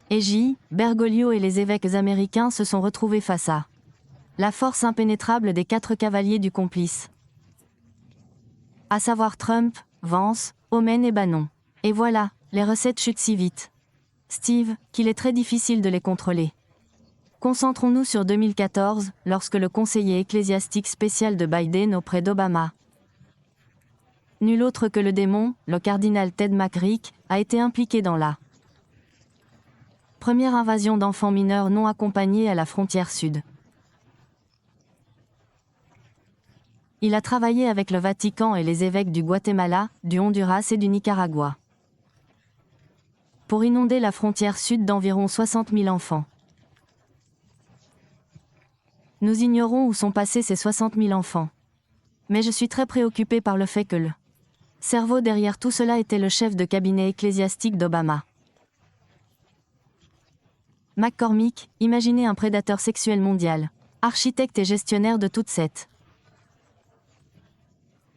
J. Bergoglio et les évêques américains se sont retrouvés face à la force impénétrable des 4 cavaliers du complice. À savoir Trump, Vance, Omen et Bannon. Et voilà, les recettes chutent si vite, Steve, qu'il est très difficile de les contrôler. Concentrons-nous sur 2014, lorsque le conseiller ecclésiastique spécial de Biden auprès d'Obama, nul autre que le démon, le cardinal Ted McCarrick, a été impliqué dans la première invasion d'enfants mineurs non accompagnés à la frontière sud. Il a travaillé avec le Vatican et les évêques du Guatemala, du Honduras et du Nicaragua pour inonder la frontière sud d'environ 60 000 enfants. Nous ignorons où sont passés ces 60 000 enfants. Mais je suis très préoccupé par le fait que le cerveau derrière tout cela était le chef de cabinet ecclésiastique d'Obama. McCormick, imaginez un prédateur sexuel mondial, architecte et gestionnaire de toute cette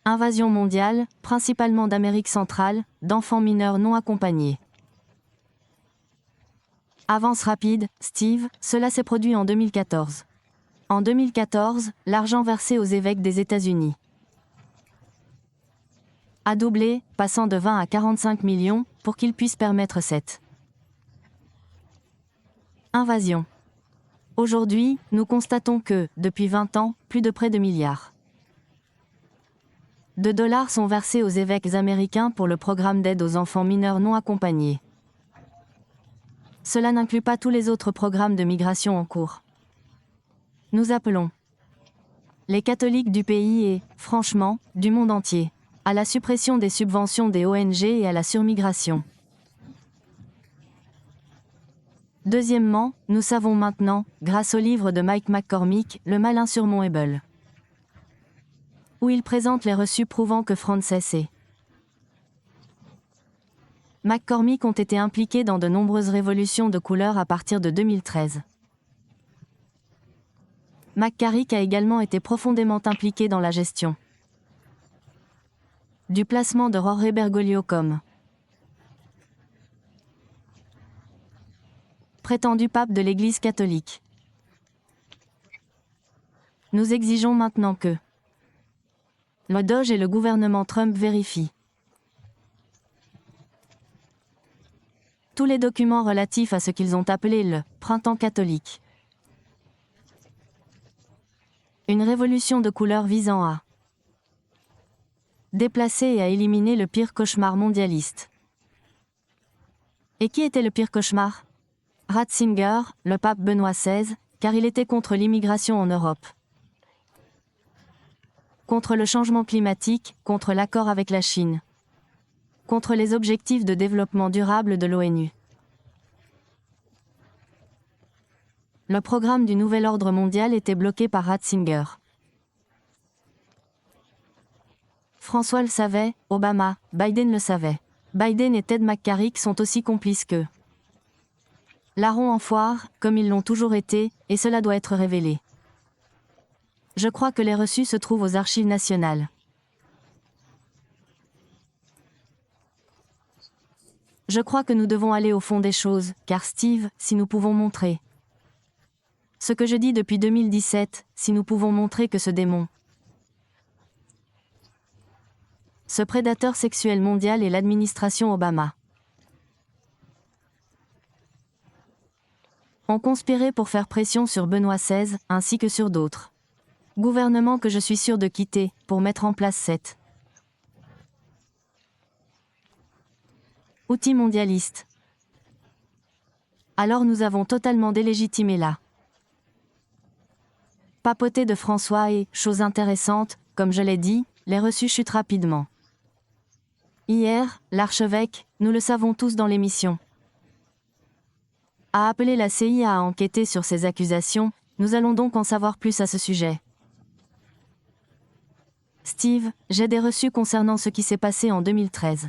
invasion mondiale, principalement d'Amérique centrale, d'enfants mineurs non accompagnés. Avance rapide, Steve, cela s'est produit en 2014. En 2014, l'argent versé aux évêques des États-Unis a doublé, passant de 20 à 45 millions, pour qu'ils puissent permettre cette invasion. Aujourd'hui, nous constatons que, depuis 20 ans, plus de près de milliards de dollars sont versés aux évêques américains pour le programme d'aide aux enfants mineurs non accompagnés. Cela n'inclut pas tous les autres programmes de migration en cours. Nous appelons les catholiques du pays et, franchement, du monde entier, à la suppression des subventions des ONG et à la surmigration. Deuxièmement, nous savons maintenant, grâce au livre de Mike McCormick, Le malin surmontable, où il présente les reçus prouvant que Frances et McCormick ont été impliqués dans de nombreuses révolutions de couleur à partir de 2013. McCarrick a également été profondément impliqué dans la gestion du placement de Jorge Bergoglio comme prétendu pape de l'Église catholique. Nous exigeons maintenant que le Doge et le gouvernement Trump vérifient tous les documents relatifs à ce qu'ils ont appelé le « printemps catholique ». Une révolution de couleur visant à déplacer et à éliminer le pire cauchemar mondialiste. Et qui était le pire cauchemar? Ratzinger, le pape Benoît XVI, car il était contre l'immigration en Europe, contre le changement climatique, contre l'accord avec la Chine, contre les objectifs de développement durable de l'ONU. Le programme du nouvel ordre mondial était bloqué par Ratzinger. François le savait, Obama, Biden le savait. Biden et Ted McCarrick sont aussi complices qu'eux. Larrons en foire, comme ils l'ont toujours été, et cela doit être révélé. Je crois que les reçus se trouvent aux archives nationales. Je crois que nous devons aller au fond des choses, car Steve, si nous pouvons montrer ce que je dis depuis 2017, si nous pouvons montrer que ce démon, ce prédateur sexuel mondial est l'administration Obama, ont conspiré pour faire pression sur Benoît XVI, ainsi que sur d'autres gouvernements que je suis sûr de quitter, pour mettre en place cette outil mondialiste. Alors nous avons totalement délégitimé la papauté de François et, chose intéressante, comme je l'ai dit, les reçus chutent rapidement. Hier, l'archevêque, nous le savons tous dans l'émission, a appelé la CIA à enquêter sur ces accusations. Nous allons donc en savoir plus à ce sujet. Steve, j'ai des reçus concernant ce qui s'est passé en 2013.